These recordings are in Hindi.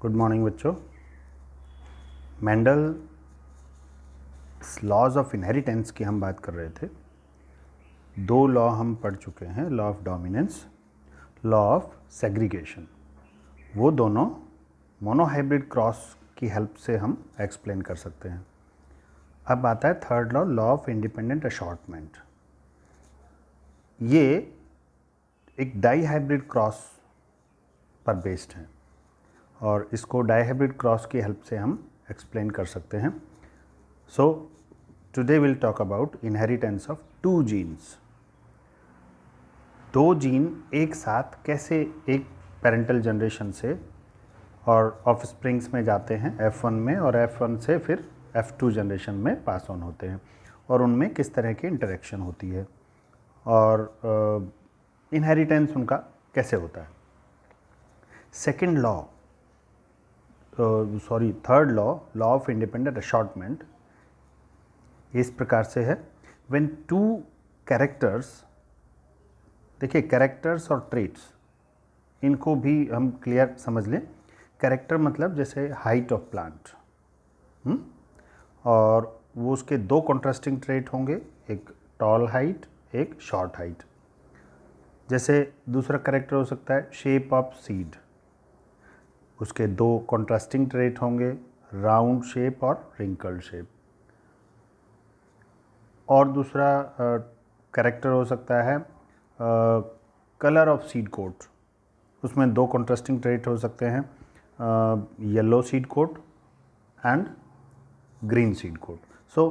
गुड मॉर्निंग बच्चों। मेंडल लॉज ऑफ इनहेरिटेंस की हम बात कर रहे थे। दो लॉ हम पढ़ चुके हैं, law of dominance, law of segregation. वो दोनों मोनोहाइब्रिड क्रॉस की हेल्प से हम एक्सप्लेन कर सकते हैं। अब आता है third law, law of independent assortment. ये एक डाईहाइब्रिड क्रॉस पर बेस्ड है और इसको डाईहाइब्रिड क्रॉस की हेल्प से हम एक्सप्लेन कर सकते हैं। So today will talk about inheritance of two genes. दो जीन एक साथ कैसे एक पेरेंटल जनरेशन से और ऑफस्प्रिंग्स में जाते हैं F1 में, और F1 से फिर F2 जनरेशन में पास ऑन होते हैं, और उनमें किस तरह की इंटरेक्शन होती है और इनहेरिटेंस उनका कैसे होता है। Second law, third law, law of independent assortment, इस प्रकार से है। व्हेन टू कैरेक्टर्स, देखिए कैरेक्टर्स और ट्रेट्स इनको भी हम क्लियर समझ लें। कैरेक्टर मतलब जैसे हाइट ऑफ प्लांट, और वो उसके दो कॉन्ट्रास्टिंग ट्रेट होंगे, एक टॉल हाइट, एक शॉर्ट हाइट। जैसे दूसरा कैरेक्टर हो सकता है शेप ऑफ सीड, उसके दो कॉन्ट्रास्टिंग ट्रेट होंगे, राउंड शेप और रिंकल्ड शेप। और दूसरा कैरेक्टर हो सकता है कलर ऑफ सीड कोट, उसमें दो कॉन्ट्रास्टिंग ट्रेट हो सकते हैं, yellow seed coat and green seed coat. So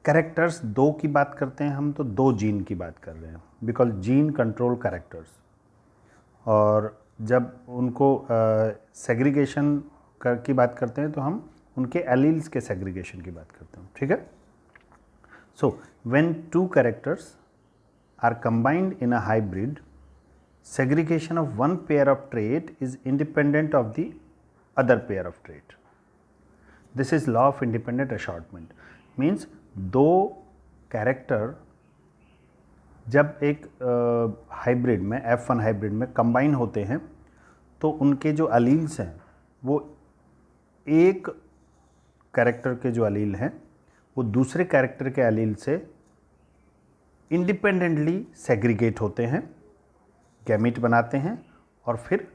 characters दो की बात करते हैं हम, तो दो जीन की बात कर रहे हैं, बिकॉज जीन कंट्रोल कैरेक्टर्स। और जब उनको सेग्रीगेशन की बात करते हैं तो हम उनके एलील्स के सेग्रीगेशन की बात करते हैं, ठीक है। So when two characters are combined in a hybrid, segregation of one pair of trait is independent of the other pair of trait. This is law of independent assortment. Means दो कैरेक्टर जब एक हाइब्रिड में, F1 हाइब्रिड में कंबाइन होते हैं, तो उनके जो अलील्स हैं वो एक कैरेक्टर के जो अलील हैं वो दूसरे कैरेक्टर के अलील से इंडिपेंडेंटली सेग्रीगेट होते हैं, गैमीट बनाते हैं, और फिर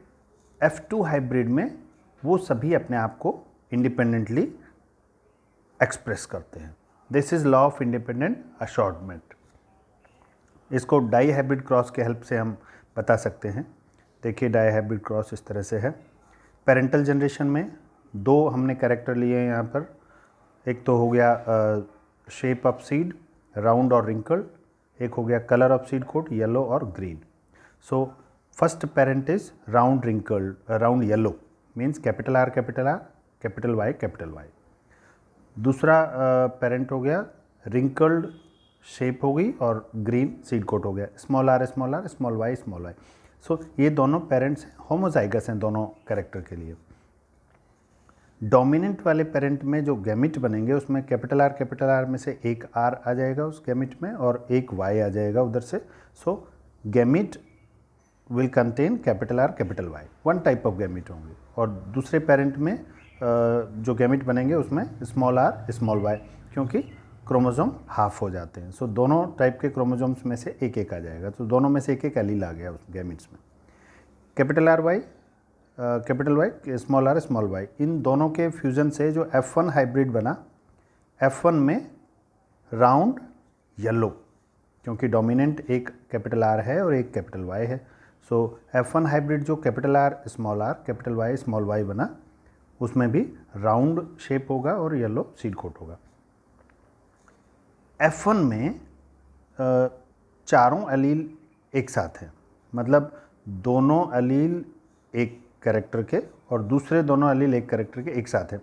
F2 हाइब्रिड में वो सभी अपने आप को इंडिपेंडेंटली एक्सप्रेस करते हैं। This is law of independent assortment. इसको डाई हाइब्रिड क्रॉस के हेल्प से हम बता सकते हैं। देखिए डाई हाइब्रिड क्रॉस इस तरह से है। पेरेंटल जनरेशन में दो हमने कैरेक्टर लिए हैं यहाँ पर। एक तो हो गया शेप ऑफ सीड, राउंड और रिंकल्ड। एक हो गया colour of seed coat, yellow और green. So first parent is round wrinkled, round yellow, means capital R, capital Y। दूसरा पेरेंट हो गया wrinkled शेप हो गई और ग्रीन सीड कोट हो गया, स्मॉल r, स्मॉल y। सो ये दोनों पेरेंट्स होमोजाइगस हैं दोनों कैरेक्टर के लिए। डोमिनेंट वाले पेरेंट में जो गैमिट बनेंगे उसमें कैपिटल R में से एक R आ जाएगा उस गैमिट में और एक Y आ जाएगा उधर से। So gamete will contain capital R, Y, one type of gamete होंगे। और दूसरे पेरेंट में जो गैमिट बनेंगे उसमें स्मॉल r, स्मॉल y, क्योंकि क्रोमोसोम हाफ हो जाते हैं। सो दोनों टाइप के क्रोमोसोम्स में से एक एक आ जाएगा, तो दोनों में से एक एक एलील आ गया उस गैमिट्स में। कैपिटल Y, स्मॉल r, इन दोनों के फ्यूज़न से जो F1 हाइब्रिड बना, F1 में राउंड येलो, क्योंकि डोमिनेंट एक कैपिटल R है और एक कैपिटल Y है। सो F1 हाइब्रिड जो capital R, capital Y, small y बना, उसमें भी राउंड शेप होगा और येलो सीड कोट होगा। F1 में चारों अलील एक साथ हैं, मतलब दोनों अलील एक कैरेक्टर के और दूसरे दोनों अलील एक कैरेक्टर के एक साथ हैं।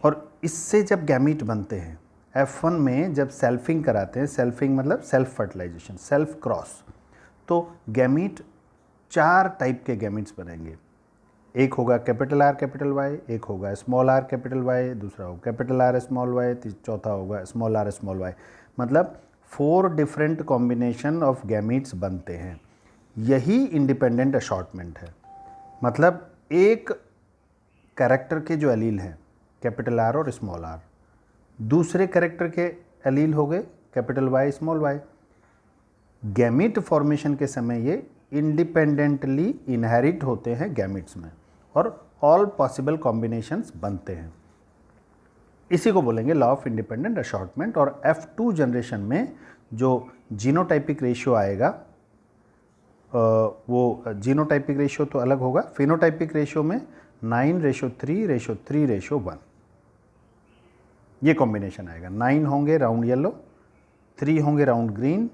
और इससे जब गैमीट बनते हैं F1 में, जब सेल्फिंग कराते हैं, सेल्फिंग मतलब सेल्फ फर्टिलाइजेशन, सेल्फ क्रॉस, तो गैमीट चार टाइप के गैमीट्स बनेंगे। एक होगा कैपिटल R, Y, एक होगा स्मॉल r, Y, दूसरा होगा कैपिटल R, स्मॉल y, चौथा होगा स्मॉल r, स्मॉल y। मतलब 4 डिफरेंट कॉम्बिनेशन ऑफ गैमीट्स बनते हैं। यही इंडिपेंडेंट असॉर्टमेंट है। मतलब एक कैरेक्टर के जो एलील हैं कैपिटल आर और स्मॉल आर, दूसरे कैरेक्टर के एलील हो गए capital Y small Y. Gamete formation के समय ये इंडिपेंडेंटली इनहेरिट होते हैं गैमिट्स में और ऑल पॉसिबल कॉम्बिनेशंस बनते हैं। इसी को बोलेंगे लॉ ऑफ इंडिपेंडेंट असॉर्टमेंट। और F2 जनरेशन में जो जीनोटाइपिक रेशियो आएगा वो जीनोटाइपिक रेशियो तो अलग होगा, फिनोटाइपिक रेशियो में 9:3:3:1 ये कॉम्बिनेशन आएगा। 9 होंगे राउंड येलो, 3 होंगे राउंड ग्रीन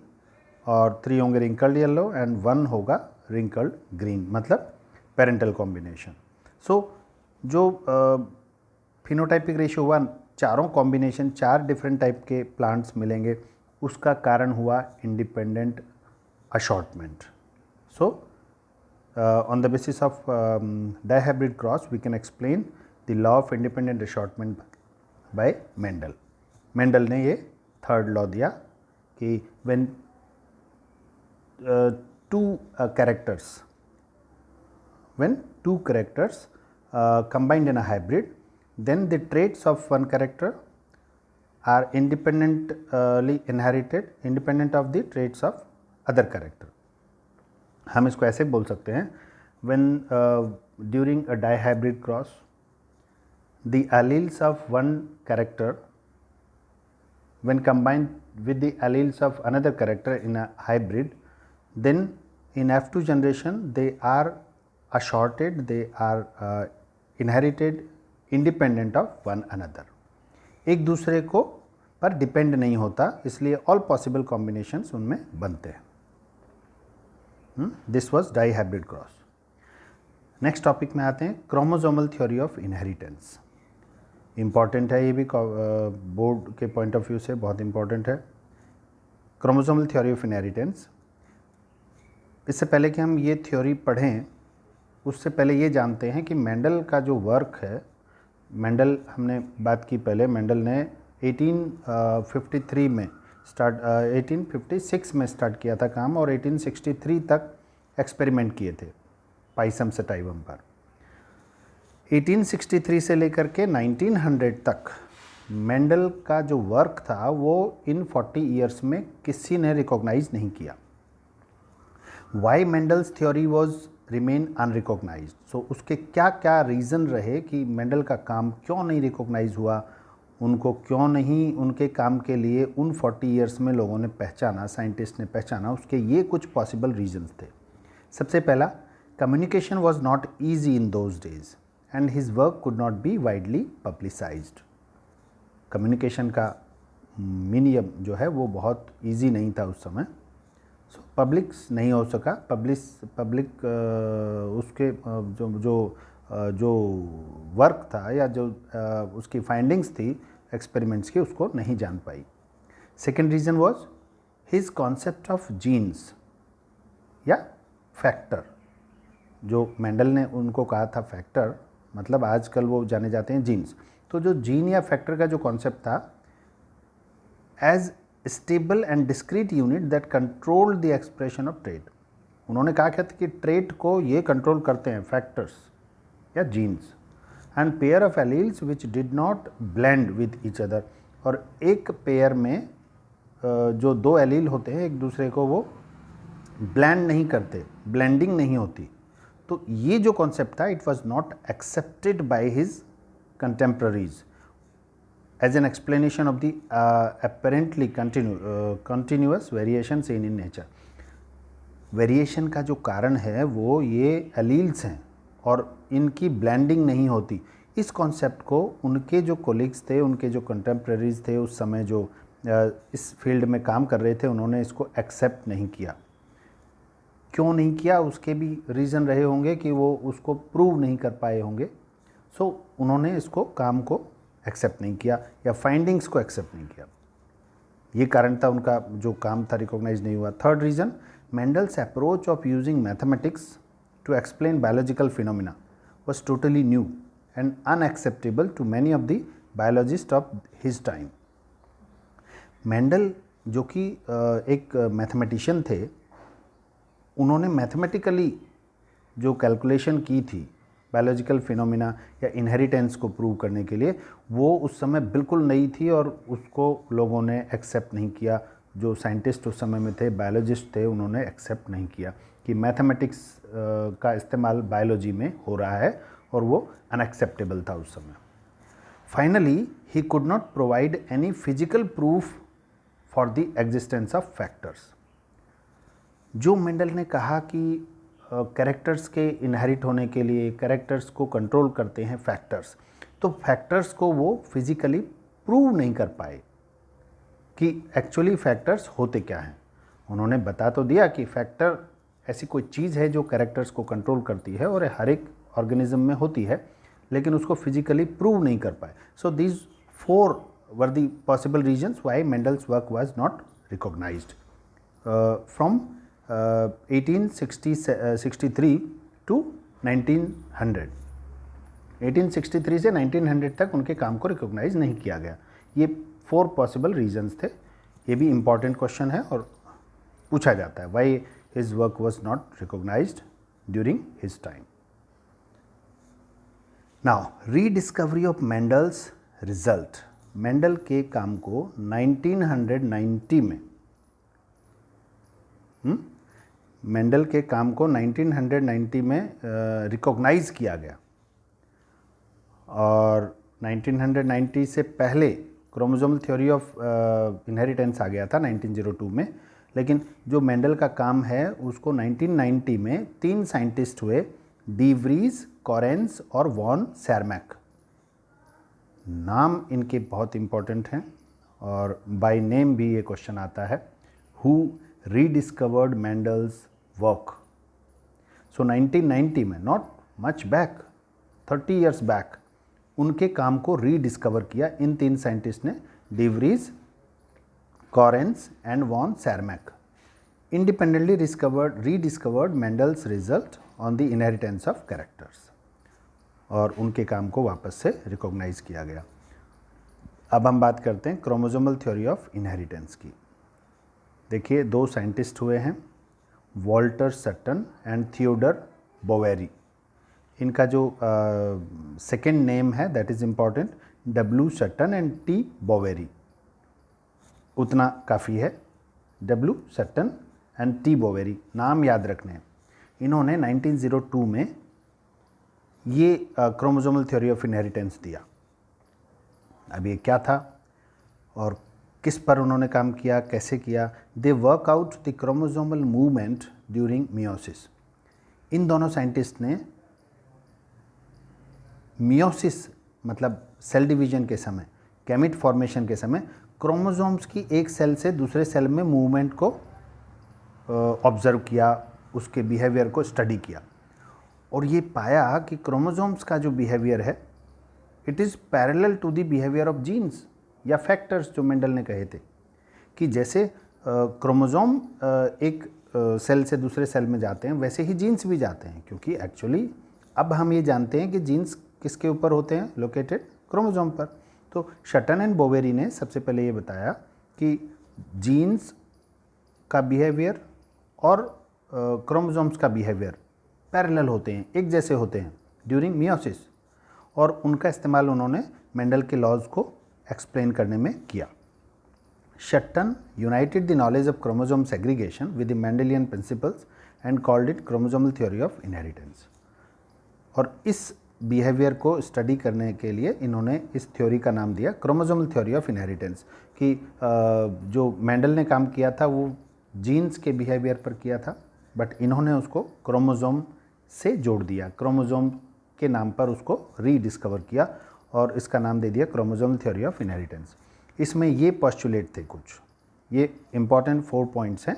और 3 होंगे रिंकल्ड येलो एंड 1 होगा रिंकल्ड ग्रीन, मतलब पेरेंटल कॉम्बिनेशन। सो जो फिनोटाइपिक रेशियो 1, चारों कॉम्बिनेशन 4 डिफरेंट टाइप के प्लांट्स मिलेंगे, उसका कारण हुआ independent assortment. So on the basis of dihybrid cross we can explain the law of independent assortment by Mendel. Mendel ने ये थर्ड लॉ दिया कि when two characters combined in a hybrid, then the traits of one character are independently inherited independent of the traits of other character. हम इसको ऐसे बोल सकते हैं when during a dihybrid cross the alleles of one character when combined with the alleles of another character in a hybrid, then in F2 generation they are assorted, they are inherited independent of one another. एक दूसरे को पर डिपेंड नहीं होता, इसलिए ऑल पॉसिबल कॉम्बिनेशंस उनमें बनते हैं। This was dihybrid cross. Next topic में आते हैं, chromosomal theory of inheritance. Important है ये भी, बोर्ड के पॉइंट ऑफ व्यू से बहुत इम्पॉर्टेंट है क्रोमोसोमल थ्योरी ऑफ इनहेरिटेंस। इससे पहले कि हम ये थ्योरी पढ़ें, उससे पहले ये जानते हैं कि मेंडल का जो वर्क है, मेंडल हमने बात की पहले, मेंडल ने 1853 में 1856 में स्टार्ट किया था काम और 1863 तक एक्सपेरिमेंट किए थे पाइसम सटाइवम पर। 1863 से लेकर के 1900 तक मेंडल का जो वर्क था वो इन 40 ईयर्स में किसी ने रिकॉग्नाइज नहीं किया। Why Mendel's theory was remain unrecognised. So उसके क्या क्या रीज़न रहे कि मेंडल का काम क्यों नहीं रिकॉग्नाइज हुआ, उनको क्यों नहीं उनके काम के लिए उन 40 ईयर्स में लोगों ने पहचाना, साइंटिस्ट ने पहचाना, उसके ये कुछ पॉसिबल रीजंस थे। सबसे पहला, communication was not easy in those days and his work could not be widely publicised. Communication का मीडियम जो है वो बहुत ईजी नहीं था उस समय, सो पब्लिक नहीं हो सका, पब्लिक उसके जो वर्क था या जो उसकी फाइंडिंग्स थी एक्सपेरिमेंट्स की, उसको नहीं जान पाई। Second reason was his concept of genes या फैक्टर। जो मेंडल ने उनको कहा था फैक्टर, मतलब आजकल वो जाने जाते हैं जीन्स। तो जो जीन या फैक्टर का जो कॉन्सेप्ट था, as stable and discrete unit that control the expression of trait. उन्होंने कहा था कि ट्रेट को ये कंट्रोल करते हैं फैक्टर्स या genes, and pair of alleles which did not blend with each other. और एक पेयर में जो दो एलील होते हैं एक दूसरे को वो ब्लेंड नहीं करते, ब्लेंडिंग नहीं होती। तो ये जो कॉन्सेप्ट था, it was not accepted by his contemporaries as an explanation of the apparently continuous variation seen in nature. Variation का जो कारण है वो ये एलील्स हैं और इनकी ब्लेंडिंग नहीं होती। इस कॉन्सेप्ट को उनके जो कोलिग्स थे, उनके जो कंटेम्प्रेरीज थे उस समय जो इस फील्ड में काम कर रहे थे, उन्होंने इसको एक्सेप्ट नहीं किया। क्यों नहीं किया, उसके भी रीज़न रहे होंगे कि वो उसको प्रूव नहीं कर पाए होंगे। सो उन्होंने इसको काम को एक्सेप्ट नहीं किया या फाइंडिंग्स को एक्सेप्ट नहीं किया। ये कारण था उनका जो काम था रिकॉग्नाइज नहीं हुआ। Third reason, Mendel's approach of using mathematics to explain biological phenomena was totally new and unacceptable to many of the biologists of his time. Mendel जो कि एक मैथमेटिशियन थे, उन्होंने मैथमेटिकली जो कैलकुलेशन की थी बायोलॉजिकल फिनोमिना या इनहेरिटेंस को प्रूव करने के लिए, वो उस समय बिल्कुल नई थी और उसको लोगों ने एक्सेप्ट नहीं किया। जो साइंटिस्ट उस समय में थे, बायोलॉजिस्ट थे, उन्होंने एक्सेप्ट नहीं किया कि मैथमेटिक्स का इस्तेमाल बायोलॉजी में हो रहा है, और वो अनएक्सेप्टेबल था उस समय। Finally he could not provide any physical proof for the existence of factors. जो मेंडल ने कहा कि कैरेक्टर्स के इनहेरिट होने के लिए कैरेक्टर्स को कंट्रोल करते हैं फैक्टर्स, तो फैक्टर्स को वो फिजिकली प्रूव नहीं कर पाए कि एक्चुअली फैक्टर्स होते क्या हैं। उन्होंने बता तो दिया कि फैक्टर ऐसी कोई चीज़ है जो कैरेक्टर्स को कंट्रोल करती है और हर एक ऑर्गेनिज्म में होती है, लेकिन उसको फिजिकली प्रूव नहीं कर पाए। So these 4 were the possible reasons why Mendel's work was not recognized from 1863 to 1900। 1863 से 1900 तक उनके काम को रिकॉग्नाइज नहीं किया गया। ये 4 पॉसिबल रीजन्स थे। ये भी इम्पॉर्टेंट क्वेश्चन है और पूछा जाता है, why his work was not recognized during his time. Now rediscovery of Mendel's result. Mendel के काम को 1990 में मेंडल के काम को 1990 में रिकॉग्नाइज किया गया, और 1990 से पहले क्रोमोसोमल थ्योरी ऑफ इनहेरिटेंस आ गया था 1902 में। लेकिन जो मेंडल का काम है उसको 1990 में 3 साइंटिस्ट हुए, डी व्रीज, कॉरेंस और वॉन सैरमैक। नाम इनके बहुत इंपॉर्टेंट हैं और बाय नेम भी ये क्वेश्चन आता है, who rediscovered Mendel's work. So 1990 में, not much back, 30 years back, उनके काम को रीडिस्कवर किया इन 3 साइंटिस्ट ने, de Vries, Correns and von Tschermak. Independently rediscovered Mendel's result on the inheritance of characters, और उनके काम को वापस से रिकॉग्नाइज किया गया। अब हम बात करते हैं क्रोमोसोमल थ्योरी ऑफ इनहेरिटेंस की। देखिए 2 साइंटिस्ट हुए हैं, Walter Sutton and Theodor Boveri. इनका जो सेकेंड नेम है that is important, W Sutton and T Boveri, उतना काफ़ी है। W Sutton and T Boveri नाम याद रखने हैं। इन्होंने 1902 में ये क्रोमोसोमल थ्योरी ऑफ इनहेरिटेंस दिया। अब ये क्या था और किस पर उन्होंने काम किया, कैसे किया? They work out the chromosomal movement during meiosis. इन दोनों साइंटिस्ट ने मियोसिस मतलब सेल डिवीजन के समय, गैमीट फॉर्मेशन के समय, क्रोमोसोम्स की एक सेल से दूसरे सेल में मूवमेंट को ऑब्जर्व किया, उसके बिहेवियर को स्टडी किया, और ये पाया कि क्रोमोसोम्स का जो बिहेवियर है it is parallel to the behaviour of genes या फैक्टर्स, जो मेंडल ने कहे थे कि जैसे क्रोमोसोम एक सेल से दूसरे सेल में जाते हैं वैसे ही जीन्स भी जाते हैं, क्योंकि एक्चुअली अब हम ये जानते हैं कि जीन्स किसके ऊपर होते हैं, लोकेटेड क्रोमोसोम पर। तो शटन एंड बोवेरी ने सबसे पहले ये बताया कि जीन्स का बिहेवियर और क्रोमोसोम्स का बिहेवियर पैरेलल होते हैं, एक जैसे होते हैं ड्यूरिंग मियोसिस, और उनका इस्तेमाल उन्होंने मेंडल के लॉज को एक्सप्लेन करने में किया। Sutton united the knowledge of chromosome segregation with the Mendelian principles and called it chromosomal theory of inheritance. और इस बिहेवियर को स्टडी करने के लिए इन्होंने इस थ्योरी का नाम दिया क्रोमोसोमल थ्योरी ऑफ इनहेरिटेंस, कि जो मेंडल ने काम किया था वो जीन्स के बिहेवियर पर किया था, बट इन्होंने उसको क्रोमोसोम से जोड़ दिया, क्रोमोसोम के नाम पर उसको रीडिस्कवर किया और इसका नाम दे दिया क्रोमोसोमल थ्योरी ऑफ इनहेरिटेंस। इसमें ये पोस्टुलेट थे कुछ, ये इंपॉर्टेंट 4 पॉइंट्स हैं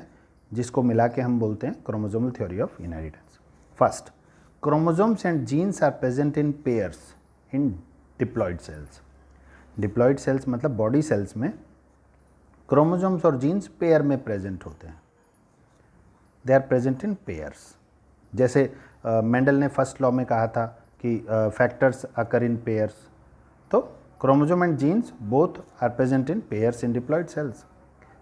जिसको मिला के हम बोलते हैं chromosomal theory of inheritance. First, chromosomes and genes are present in pairs in diploid cells. Diploid cells मतलब बॉडी सेल्स में क्रोमोसोम्स और जीन्स पेयर में प्रेजेंट होते हैं, they are present in pairs. जैसे मेंडल ने फर्स्ट लॉ में कहा था कि फैक्टर्स अकर इन पेयर्स, तो chromosome and genes both are present in pairs in diploid cells.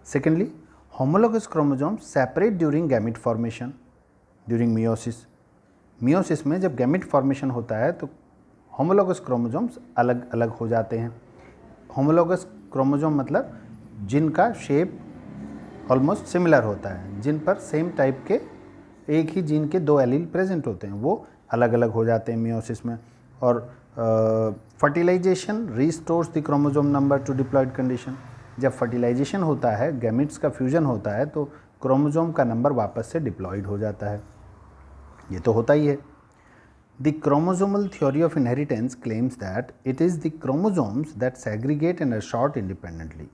Secondly, homologous chromosomes separate during gamete formation, during meiosis. Meiosis में जब गैमेट फॉर्मेशन होता है तो होमोलोगस क्रोमोसोम्स अलग अलग हो जाते हैं। होमोलोगस क्रोमोसोम मतलब जिनका शेप ऑलमोस्ट सिमिलर होता है, जिन पर सेम टाइप के एक ही जीन के 2 एलील प्रेजेंट होते हैं, वो अलग अलग हो जाते हैं मियोसिस में। और fertilization restores the chromosome number to diploid condition. जब फर्टिलाइजेशन होता है, गैमेट्स का फ्यूजन होता है, तो क्रोमोसोम का नंबर वापस से डिप्लॉयड हो जाता है। ये तो होता ही है। The chromosomal theory of inheritance claims that it is the chromosomes that segregate and assort independently.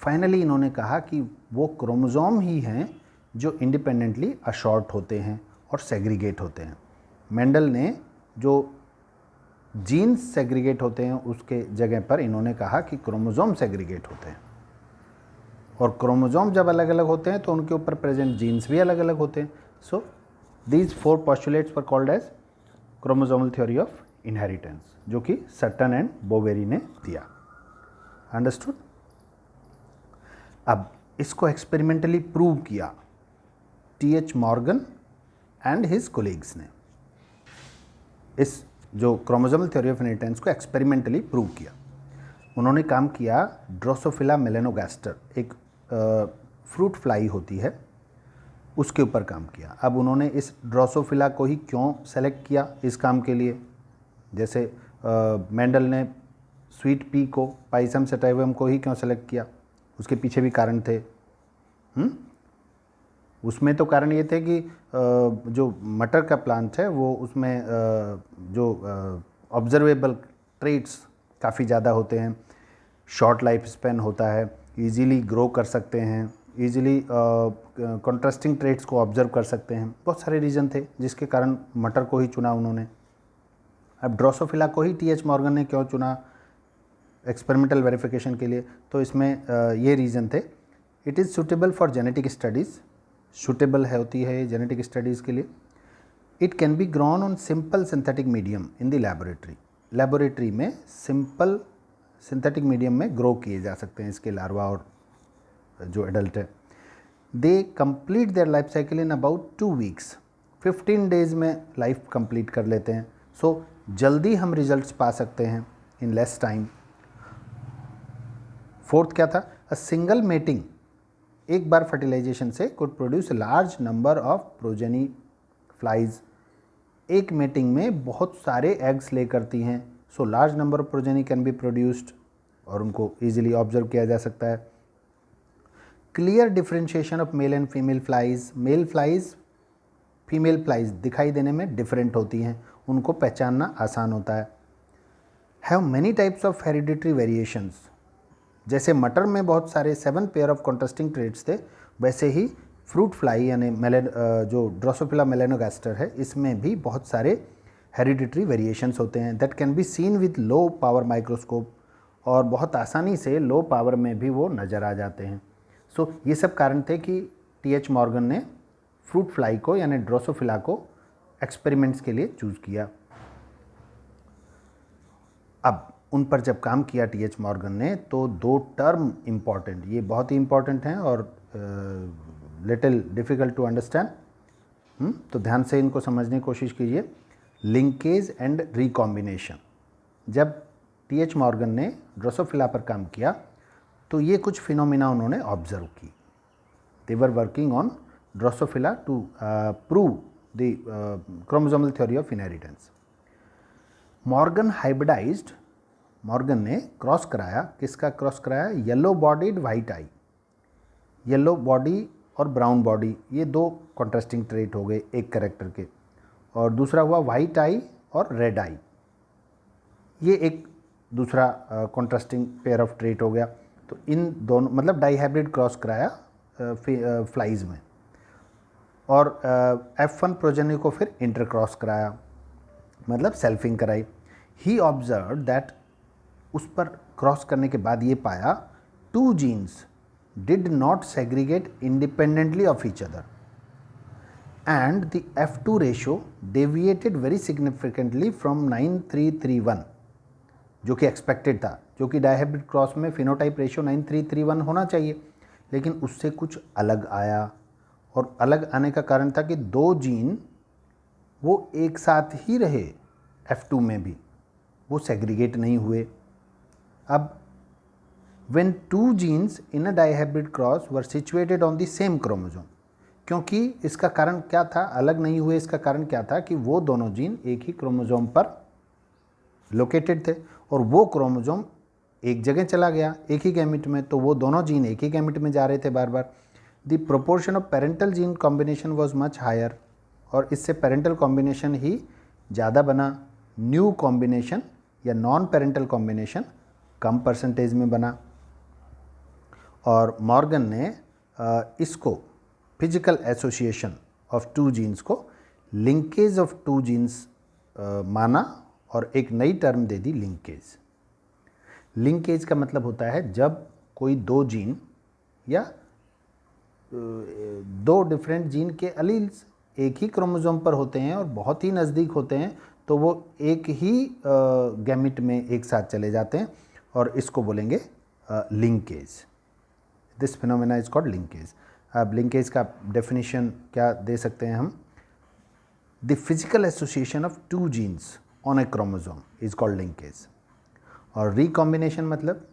Finally इन्होंने कहा कि वो क्रोमोसोम ही हैं जो इंडिपेंडेंटली अशॉर्ट होते हैं और सेग्रीगेट होते हैं। मेंडल ने जो जीन्स सेग्रीगेट होते हैं उसके जगह पर इन्होंने कहा कि क्रोमोसोम सेग्रीगेट होते हैं, और क्रोमोसोम जब अलग अलग होते हैं तो उनके ऊपर प्रेजेंट जीन्स भी अलग अलग होते हैं। So these 4 postulates were called as chromosomal theory of inheritance, जो कि सटन एंड बोवेरी ने दिया। अंडरस्टूड? अब इसको एक्सपेरिमेंटली प्रूव किया TH. Morgan and his colleagues ने। इस जो क्रोमोसोमल थ्योरी ऑफ इनहेरिटेंस को एक्सपेरिमेंटली प्रूव किया। उन्होंने काम किया ड्रोसोफिला मेलेनोगास्टर, एक फ्रूट फ्लाई होती है, उसके ऊपर काम किया। अब उन्होंने इस ड्रोसोफिला को ही क्यों सेलेक्ट किया इस काम के लिए? जैसे मेंडल ने स्वीट पी को, पाइसम सेटाइवम को ही क्यों सेलेक्ट किया? उसके पीछे भी कारण थे। उसमें तो कारण ये थे कि जो मटर का प्लांट है वो उसमें जो ऑब्जर्वेबल ट्रेट्स काफ़ी ज़्यादा होते हैं, शॉर्ट लाइफ स्पैन होता है, इजीली ग्रो कर सकते हैं, इजीली कॉन्ट्रास्टिंग ट्रेट्स को ऑब्जर्व कर सकते हैं। बहुत सारे रीज़न थे जिसके कारण मटर को ही चुना उन्होंने। अब ड्रोसोफिला को ही टी.एच. मॉर्गन ने क्यों चुना एक्सपेरिमेंटल वेरिफिकेशन के लिए? तो इसमें ये रीज़न थे, it is suitable for genetic studies, suitable है होती है जेनेटिक स्टडीज़ के लिए। It can be grown on simple synthetic medium in the laboratory, laboratory में सिंपल सिंथेटिक मीडियम में ग्रो किए जा सकते हैं इसके लार्वा और जो एडल्ट है। They complete their life cycle in about 2 weeks, 15 days में लाइफ कंप्लीट कर लेते हैं। सो जल्दी हम रिजल्ट्स पा सकते हैं इन लेस टाइम। फोर्थ क्या था? अ सिंगल मेटिंग, एक बार फर्टिलाइजेशन से could produce large number of progeny flies. एक मेटिंग में बहुत सारे एग्स ले करती हैं, so large number of progeny can be produced और उनको ईजिली ऑब्जर्व किया जा सकता है। Clear differentiation of male and female flies, male flies female flies दिखाई देने में डिफरेंट होती हैं, उनको पहचानना आसान होता है। Have many types of hereditary variations, जैसे मटर में बहुत सारे 7 पेयर ऑफ कॉन्ट्रास्टिंग ट्रेट्स थे, वैसे ही फ्रूट फ्लाई यानी जो ड्रोसोफिला मेलेनोगास्टर है इसमें भी बहुत सारे हेरिडिटरी वेरिएशंस होते हैं। That can be seen with low power microscope, और बहुत आसानी से लो पावर में भी वो नज़र आ जाते हैं। सो ये सब कारण थे कि टी.एच. मॉर्गन ने फ्रूट फ्लाई को यानी ड्रोसोफिला को एक्सपेरिमेंट्स के लिए चूज़ किया। अब उन पर जब काम किया टी.एच. मॉर्गन ने तो 2 टर्म इम्पॉर्टेंट, ये बहुत ही इम्पॉर्टेंट हैं और लिटिल डिफ़िकल्ट टू अंडरस्टैंड, तो ध्यान से इनको समझने की कोशिश कीजिए। Linkage and recombination. जब टी.एच. मॉर्गन ने ड्रोसोफिला पर काम किया तो ये कुछ फिनोमिना उन्होंने ऑब्जर्व की। They were working on Drosophila to prove the chromosomal theory of inheritance. Morgan hybridised, Morgan ने क्रॉस कराया, किसका क्रॉस कराया? Yellow bodied white eye. Yellow body और ब्राउन बॉडी, ये 2 कॉन्ट्रास्टिंग ट्रेट हो गए एक कैरेक्टर के, और दूसरा हुआ वाइट आई और रेड आई, ये एक दूसरा कॉन्ट्रास्टिंग पेयर ऑफ ट्रेट हो गया। तो इन दोनों मतलब डाईहाइब्रिड क्रॉस कराया फ्लाइज में, और F1 प्रोजेनी को फिर इंटरक्रॉस कराया, मतलब सेल्फिंग कराई। ही ऑब्जर्व दैट, उस पर क्रॉस करने के बाद ये पाया 2 genes did not segregate independently of each other and the F2 ratio deviated very significantly from 9331, जो कि एक्सपेक्टेड था, जो कि डायहाइब्रिड क्रॉस में फिनोटाइप रेशियो 9331 होना चाहिए, लेकिन उससे कुछ अलग आया। और अलग आने का कारण था कि 2 जीन वो एक साथ ही रहे F2 में भी, वो सेग्रीगेट नहीं हुए। अब when two genes in a dihybrid cross were situated on the same chromosome, क्योंकि इसका कारण क्या था, अलग नहीं हुए, इसका कारण क्या था कि वो दोनों जीन एक ही क्रोमोसोम पर लोकेटेड थे और वो क्रोमोसोम एक जगह चला गया एक ही गैमेट में, तो वो दोनों जीन एक ही गैमेट में जा रहे थे बार बार। The proportion of parental gene combination was much higher, और इससे पेरेंटल कॉम्बिनेशन ही ज़्यादा बना। न्यू कॉम्बिनेशन या नॉन पेरेंटल कॉम्बिनेशन कम परसेंटेज में बना। और मॉर्गन ने इसको physical association of two genes को लिंकेज ऑफ टू जीन्स माना और एक नई टर्म दे दी, लिंकेज। लिंकेज का मतलब होता है जब कोई दो जीन या दो डिफरेंट जीन के अलील्स एक ही क्रोमोसोम पर होते हैं और बहुत ही नज़दीक होते हैं, तो वो एक ही गैमेट में एक साथ चले जाते हैं, और इसको बोलेंगे linkage. This phenomena is called linkage. अब लिंकेज का डेफिनेशन क्या दे सकते हैं हम? The physical association of two genes on a chromosome is called linkage. और रिकॉम्बिनेशन मतलब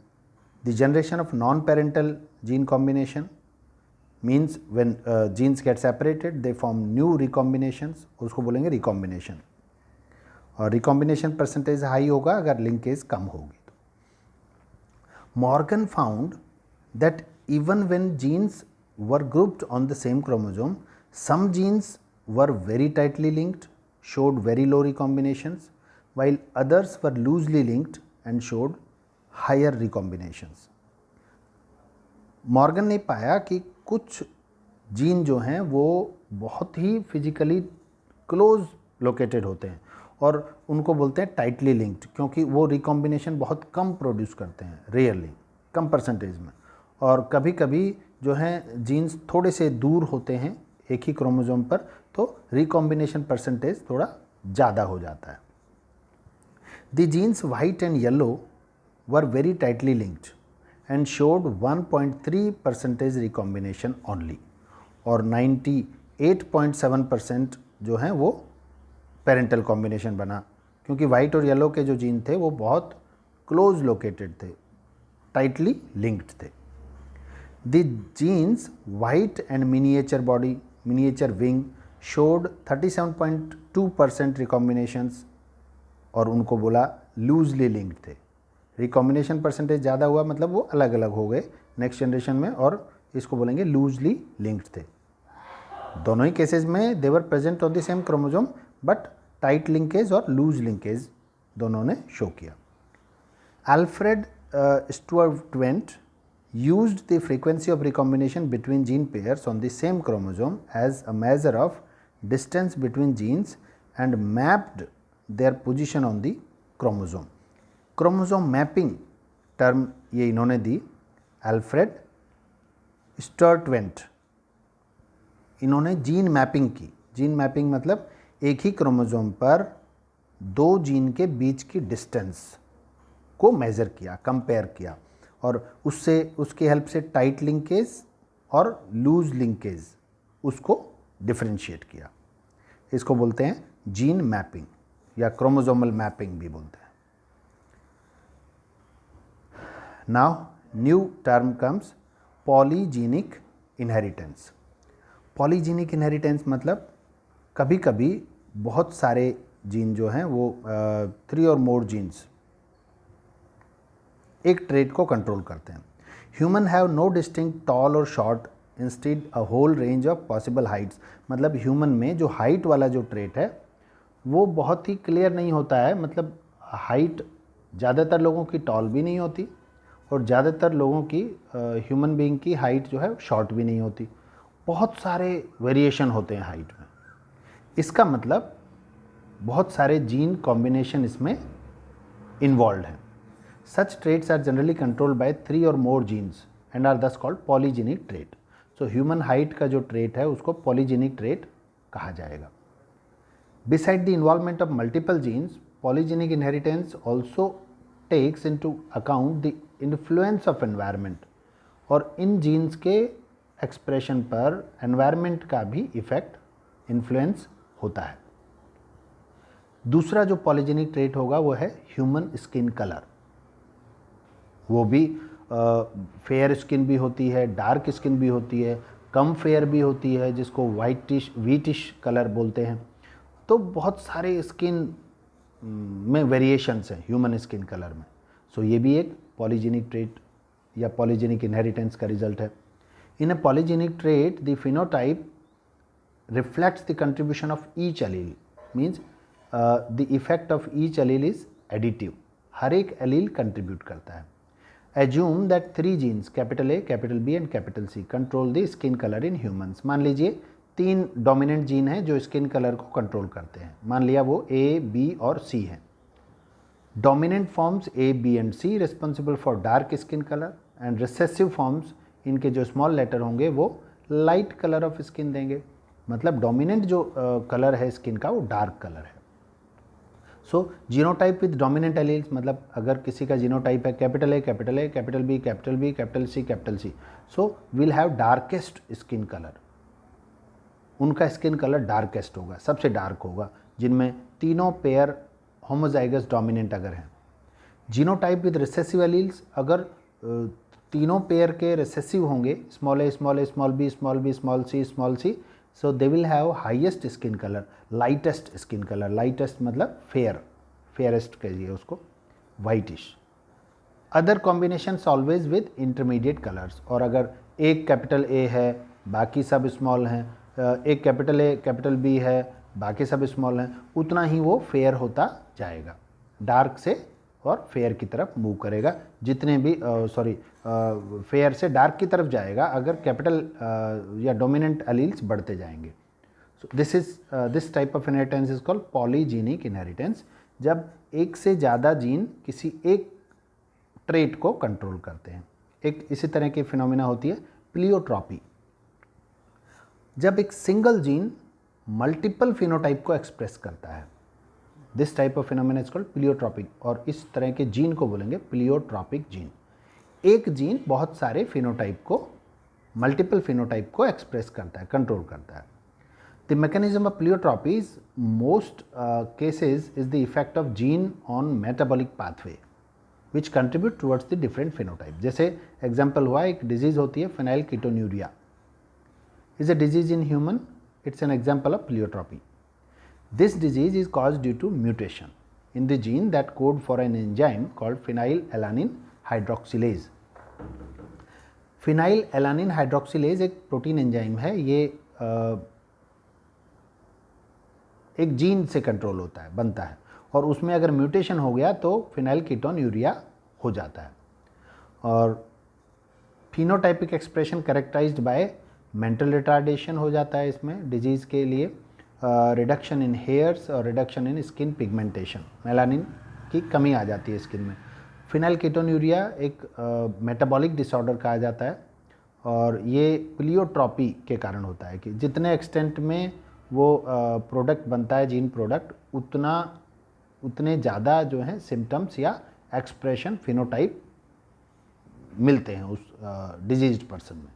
the generation of non parental gene combination, means when genes get separated they form new recombinations, उसको बोलेंगे रिकॉम्बिनेशन। और रिकॉम्बिनेशन परसेंटेज हाई होगा अगर लिंकेज कम होगी तो। Morgan found that even when genes were grouped on the same chromosome, some genes were very tightly linked, showed very low recombinations, while others were loosely linked and showed higher recombinations. Morgan ने पाया कि कुछ जीन जो हैं वो बहुत ही फिजिकली क्लोज लोकेटेड होते हैं और उनको बोलते हैं टाइटली लिंक्ड, क्योंकि वो रिकॉम्बिनेशन बहुत कम प्रोड्यूस करते हैं, रेयरली, कम परसेंटेज में। और कभी कभी जो हैं जीन्स थोड़े से दूर होते हैं एक ही क्रोमोसोम पर, तो रिकॉम्बिनेशन परसेंटेज थोड़ा ज़्यादा हो जाता है। The genes white and yellow were very tightly linked and showed 1.3% recombination only, और 98.7% जो हैं वो पेरेंटल कॉम्बिनेशन बना, क्योंकि वाइट और येलो के जो जीन थे वो बहुत क्लोज लोकेटेड थे, टाइटली लिंक्ड थे। The genes white and miniature body, miniature wing showed 37.2% recombinations, और उनको बोला लूजली लिंक्ड थे। रिकॉम्बिनेशन परसेंटेज ज़्यादा हुआ मतलब वो अलग अलग हो गए नेक्स्ट जनरेशन में, और इसको बोलेंगे लूजली लिंक्ड थे। दोनों ही केसेस में they were present on the same chromosome, but tight linkage और लूज लिंकेज दोनों ने शो किया। Alfred Sturtevant used the frequency of recombination between gene pairs on the same chromosome as a measure of distance between genes and mapped their position on the chromosome. Chromosome mapping term ये इन्होंने दी, अल्फ्रेड स्टुअर्ट। इन्होंने जीन मैपिंग की। जीन मैपिंग मतलब एक ही क्रोमोसोम पर दो जीन के बीच की डिस्टेंस को मेज़र किया, कंपेयर किया, और उससे उसकी हेल्प से टाइट लिंकेज और लूज लिंकेज उसको डिफरेंशिएट किया। इसको बोलते हैं जीन मैपिंग या क्रोमोसोमल मैपिंग भी बोलते हैं। Now new term comes polygenic inheritance. Polygenic inheritance मतलब कभी कभी बहुत सारे जीन जो हैं वो 3 और मोर जीन्स एक ट्रेट को कंट्रोल करते हैं। Human have no distinct tall और short, instead a whole range of possible heights. मतलब ह्यूमन में जो हाइट वाला जो ट्रेट है वो बहुत ही क्लियर नहीं होता है, मतलब हाइट ज़्यादातर लोगों की टॉल भी नहीं होती और ज़्यादातर लोगों की ह्यूमन बीइंग की हाइट जो है शॉर्ट भी नहीं होती। बहुत सारे वेरिएशन होते हैं हाइट में। इसका मतलब बहुत सारे जीन कॉम्बिनेशन इसमें इन्वॉल्व हैं। Such traits are generally controlled by 3 or more genes and are thus called polygenic trait. So human height का जो trait है उसको polygenic trait कहा जाएगा। Beside the involvement of multiple genes, polygenic inheritance also takes into account the influence of environment, और इन genes के expression पर environment का भी effect influence होता है। दूसरा जो पॉलीजेनिक ट्रेट होगा वो है ह्यूमन स्किन कलर। वो भी फेयर स्किन भी होती है, डार्क स्किन भी होती है, कम फेयर भी होती है, जिसको व्हीटिश कलर बोलते हैं। तो बहुत सारे स्किन में वेरिएशंस हैं ह्यूमन स्किन कलर में। सो ये भी एक पॉलीजेनिक ट्रेट या पॉलीजेनिक इनहेरिटेंस का रिजल्ट है। In a polygenic trait the phenotype reflects the contribution of each allele, means the effect of each allele is additive, हर एक allele contribute करता है। Assume that 3 genes capital A, capital B and capital C control the skin color in humans। मान लीजिए 3 डोमिनेंट जीन हैं जो स्किन कलर को कंट्रोल करते हैं, मान लिया वो A, B और C हैं। Dominant forms A, B and C responsible for dark skin colour and recessive forms, इनके जो स्मॉल लेटर होंगे वो लाइट कलर ऑफ स्किन देंगे। मतलब डोमिनेंट जो कलर है स्किन का वो डार्क कलर है। सो जीनोटाइप विद डोमिनेंट एलील्स, मतलब अगर किसी का जीनोटाइप है capital A, capital A, capital B, capital B, capital C, capital C, so will have darkest skin colour. उनका स्किन कलर डार्केस्ट होगा, सबसे डार्क होगा, जिनमें तीनों पेयर होमोजाइगस डोमिनेंट अगर हैं। जीनोटाइप विद रिसेसिव एलील्स, अगर तीनों पेयर के रिसेसिव होंगे, small a, small a, small b, small b, small c, small c, so they will have highest skin colour, lightest skin colour. Lightest मतलब फेयर, फेयरेस्ट कहिए उसको, whitish. Other combinations always with intermediate colours, और अगर एक कैपिटल A है बाकी सब स्मॉल हैं, एक कैपिटल A कैपिटल B है बाकी सब स्मॉल हैं, उतना ही वो फेयर होता जाएगा, डार्क से और फेयर की तरफ मूव करेगा। जितने भी फेयर से डार्क की तरफ जाएगा अगर कैपिटल या डोमिनेंट एलील्स बढ़ते जाएंगे। So this type of inheritance is called polygenic inheritance, जब एक से ज़्यादा जीन किसी एक ट्रेट को कंट्रोल करते हैं। एक इसी तरह की फिनोमिना होती है प्लियोट्रॉपी, जब एक सिंगल जीन मल्टीपल फिनोटाइप को एक्सप्रेस करता है। This type of phenomena is called pleiotropic, और इस तरह के जीन को बोलेंगे प्लियोट्रॉपिक जीन। एक जीन बहुत सारे फिनोटाइप को, मल्टीपल फिनोटाइप को एक्सप्रेस करता है, कंट्रोल करता है। The mechanism of pleiotropy is most cases is the effect of gene on metabolic pathway which contribute towards the different phenotype. जैसे एग्जाम्पल हुआ, एक डिजीज होती है phenyl ketonuria, is a disease in human, it's an example of pleiotropy. This disease is caused due to mutation in the gene that code for an enzyme called phenylalanine hydroxylase. Phenylalanine hydroxylase एक प्रोटीन एंजाइम है, ये एक जीन से कंट्रोल होता है, बनता है, और उसमें अगर म्यूटेशन हो गया तो फिनाइल कीटोन्यूरिया हो जाता है। और phenotypic expression characterized by mental retardation हो जाता है इसमें डिजीज़ के लिए, रिडक्शन इन हेयर्स और reduction in skin pigmentation, melanin की कमी आ जाती है स्किन में। फिनाइल कीटोन्यूरिया एक मेटाबॉलिक डिसऑर्डर कहा जाता है, और ये प्लियोट्रॉपी के कारण होता है कि जितने एक्सटेंट में वो प्रोडक्ट बनता है, जीन प्रोडक्ट, उतने ज़्यादा जो है सिम्टम्स या एक्सप्रेशन फिनोटाइप मिलते हैं उस डिजीज्ड पर्सन में।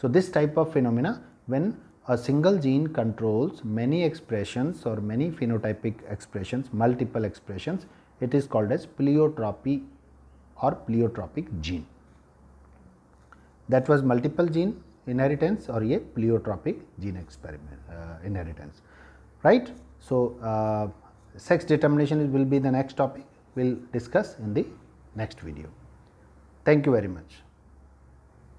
So this type of phenomena when a single gene controls many expressions or many phenotypic expressions, multiple expressions, it is called as pleiotropy or pleiotropic gene. That was multiple gene inheritance, or ye pleiotropic gene experiment inheritance, right? So sex determination will be the next topic we'll discuss in the next video. Thank you very much.